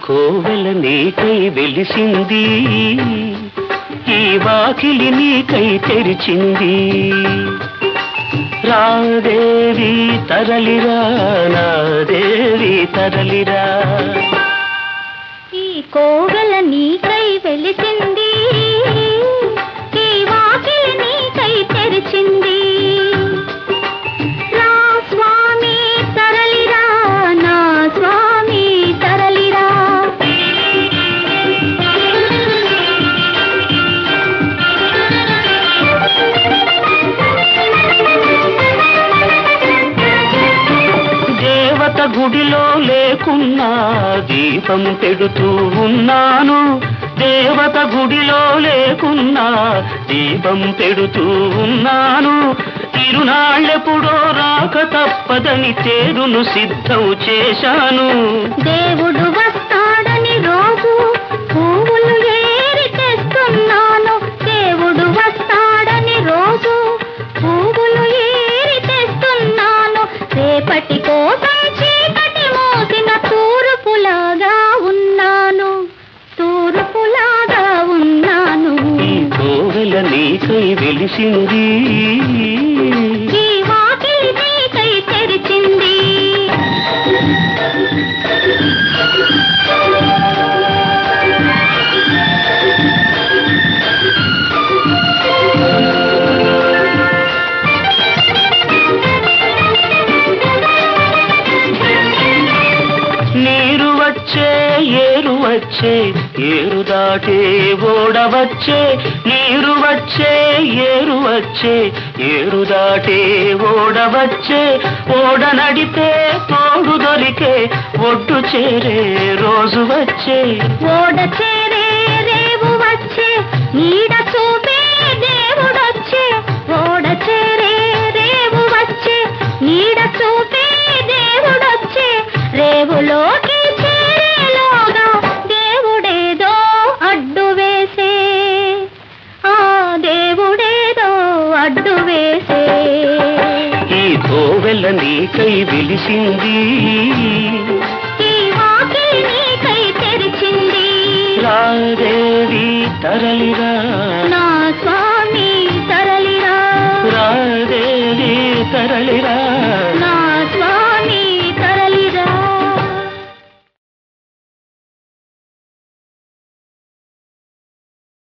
కోవెల నీకై వెలిసింది, ఈ వాకిలి నీకై తెరిచింది. రాదేవి తరలిరా, నా దేవి తరలిరా. ఈ కోవెల నీకై వెలిసింది, ఈ వాకిలి నీకై తెరిచింది. రా స్వామి తరలిరా, నా స్వామి తరలిరా. దేవత గుడిలో లేకున్నా దీపం పెడుతూ ఉన్నాను, దేవత గుడిలో లేకున్నా దీపం పెడుతూ ఉన్నాను. తిరునాళ్ళెప్పుడో రాక తప్పదని తేరును సిద్ధం చేశాను. దేవుడు వస్తాడని రోజు పువ్వులు ఏరి తెస్తున్నాను, దేవుడు వస్తాడని రోజు పువ్వులు ఏరి తెస్తున్నాను. రేపటి కోసం చీకటి మోసిన తూర్పులాగా ఉన్నాను, తూర్పులాగా ఉన్నాను. ఈ కోవెల నీకై వెలిసింది, ఈ వాకిలి నీకై తెరిచింది. నీరు వచ్చే ఏరు వచ్చే, ఏరు దాటే ఓడ వచ్చే. నీరు వచ్చే ఏరు వచ్చే, ఏరు దాటే ఓడ వచ్చే. ఓడ నడితే తోడు దొరికే, ఒడ్డు చేరే రోజు వచ్చే. ఓడ చేరే రేవు వచ్చే, నీడ చూపే దేవుడొచ్చే. ఓడ చేరే రేవు వచ్చే, నీడ చూపే దేవుడొచ్చే. రేవులోకి చేరేలోగా దేవుడేదో అడ్డు వేసే, ఆ దేవుడేదో అడ్డు వేసే. ఈ కోవెల నీకై వెలిసింది, ఈ వాకిలి నీకై తెరిచింది. రాదేవి తరలిరా, నా స్వామి తరలిరా. రాదేవి తరలిరా.